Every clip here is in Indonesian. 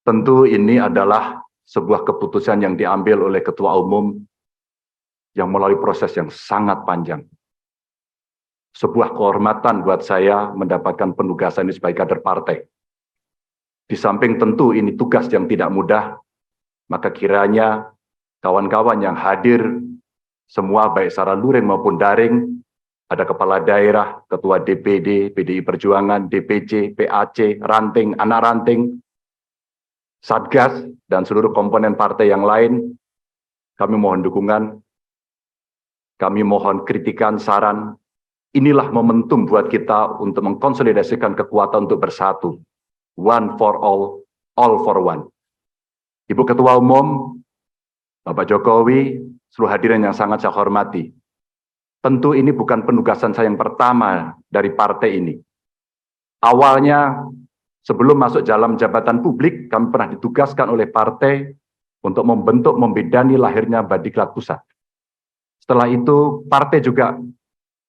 Tentu ini adalah sebuah keputusan yang diambil oleh Ketua Umum yang melalui proses yang sangat panjang. Sebuah kehormatan buat saya mendapatkan penugasan ini sebagai kader partai. Di samping tentu ini tugas yang tidak mudah, maka kiranya kawan-kawan yang hadir, semua baik secara luring maupun daring, ada kepala daerah, ketua DPD, PDI Perjuangan, DPC, PAC, ranting, anak ranting, Satgas, dan seluruh komponen partai yang lain, kami mohon dukungan, kami mohon kritikan, saran. Inilah momentum buat kita untuk mengkonsolidasikan kekuatan untuk bersatu. One for all for one. Ibu Ketua Umum, Bapak Jokowi, seluruh hadirin yang sangat saya hormati. Tentu ini bukan penugasan saya yang pertama dari partai ini. Awalnya, sebelum masuk dalam jabatan publik, kami pernah ditugaskan oleh partai untuk membentuk, membidani lahirnya Badiklat Pusat. Setelah itu, partai juga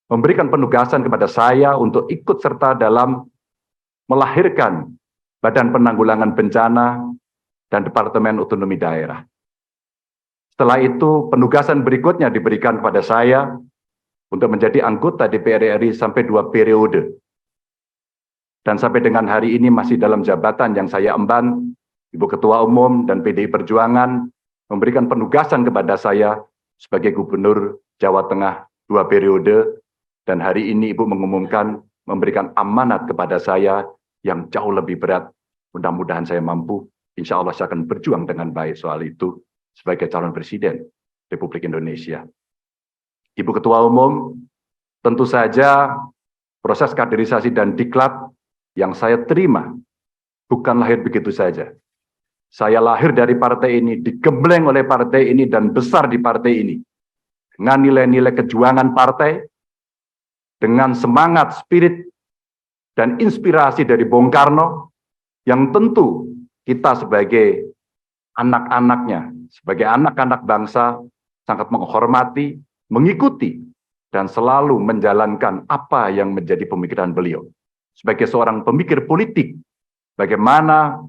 memberikan penugasan kepada saya untuk ikut serta dalam melahirkan Badan Penanggulangan Bencana dan Departemen Otonomi Daerah. Setelah itu, penugasan berikutnya diberikan kepada saya untuk menjadi anggota DPR RI sampai 2 periode. Dan sampai dengan hari ini masih dalam jabatan yang saya emban, Ibu Ketua Umum dan PDI Perjuangan memberikan penugasan kepada saya sebagai Gubernur Jawa Tengah 2 periode, dan hari ini Ibu mengumumkan memberikan amanat kepada saya yang jauh lebih berat. Mudah-mudahan saya mampu, insya Allah saya akan berjuang dengan baik soal itu sebagai calon Presiden Republik Indonesia. Ibu Ketua Umum, tentu saja proses kaderisasi dan diklat yang saya terima bukan lahir begitu saja. Saya lahir dari partai ini, digembleng oleh partai ini, dan besar di partai ini. Dengan nilai-nilai kejuangan partai, dengan semangat, spirit, dan inspirasi dari Bung Karno, yang tentu kita sebagai anak-anaknya, sebagai anak-anak bangsa, sangat menghormati, mengikuti, dan selalu menjalankan apa yang menjadi pemikiran beliau. Sebagai seorang pemikir politik, bagaimana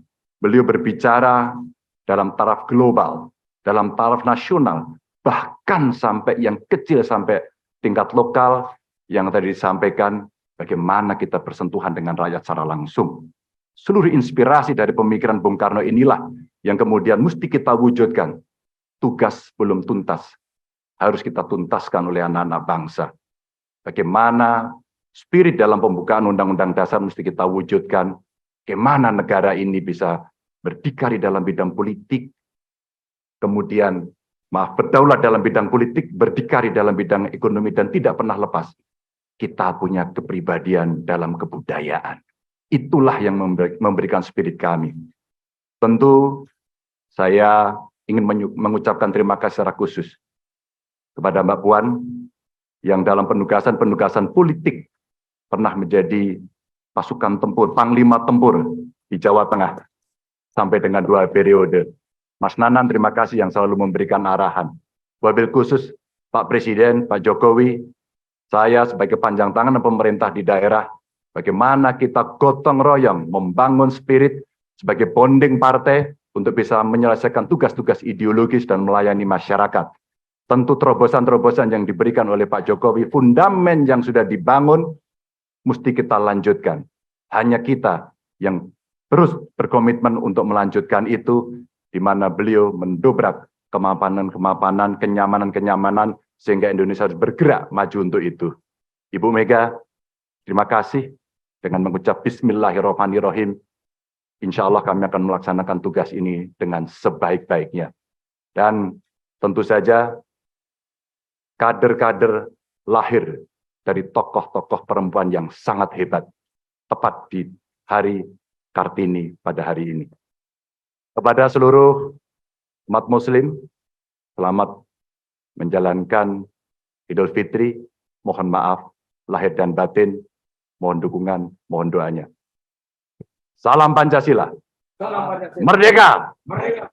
beliau berbicara dalam taraf global, dalam taraf nasional, bahkan sampai yang kecil, sampai tingkat lokal, yang tadi disampaikan, bagaimana kita bersentuhan dengan rakyat secara langsung. Seluruh inspirasi dari pemikiran Bung Karno inilah yang kemudian mesti kita wujudkan. Tugas belum tuntas, harus kita tuntaskan oleh anak-anak bangsa. Bagaimana spirit dalam pembukaan Undang-Undang Dasar mesti kita wujudkan. Bagaimana negara ini bisa berdikari dalam bidang politik, kemudian berdaulat dalam bidang politik, berdikari dalam bidang ekonomi, dan tidak pernah lepas. Kita punya kepribadian dalam kebudayaan. Itulah yang memberikan spirit kami. Tentu saya ingin mengucapkan terima kasih secara khusus kepada Mbak Puan yang dalam penugasan-penugasan politik pernah menjadi pasukan tempur, panglima tempur di Jawa Tengah sampai dengan 2 periode. Mas Nanan, terima kasih yang selalu memberikan arahan. Wabil khusus Pak Presiden, Pak Jokowi, saya sebagai panjang tangan pemerintah di daerah, bagaimana kita gotong royong membangun spirit sebagai bonding partai untuk bisa menyelesaikan tugas-tugas ideologis dan melayani masyarakat. Tentu terobosan-terobosan yang diberikan oleh Pak Jokowi, fundamen yang sudah dibangun, mesti kita lanjutkan. Hanya kita yang terus berkomitmen untuk melanjutkan itu, di mana beliau mendobrak kemapanan-kemapanan, kenyamanan-kenyamanan, sehingga Indonesia harus bergerak maju untuk itu. Ibu Mega, terima kasih. Dengan mengucap Bismillahirrahmanirrahim, insya Allah kami akan melaksanakan tugas ini dengan sebaik-baiknya. Dan tentu saja kader-kader lahir dari tokoh-tokoh perempuan yang sangat hebat, tepat di hari Kartini pada hari ini. Kepada seluruh umat Muslim, selamat menjalankan Idul Fitri, mohon maaf, lahir dan batin, mohon dukungan, mohon doanya. Salam Pancasila. Salam Pancasila. Merdeka! Merdeka!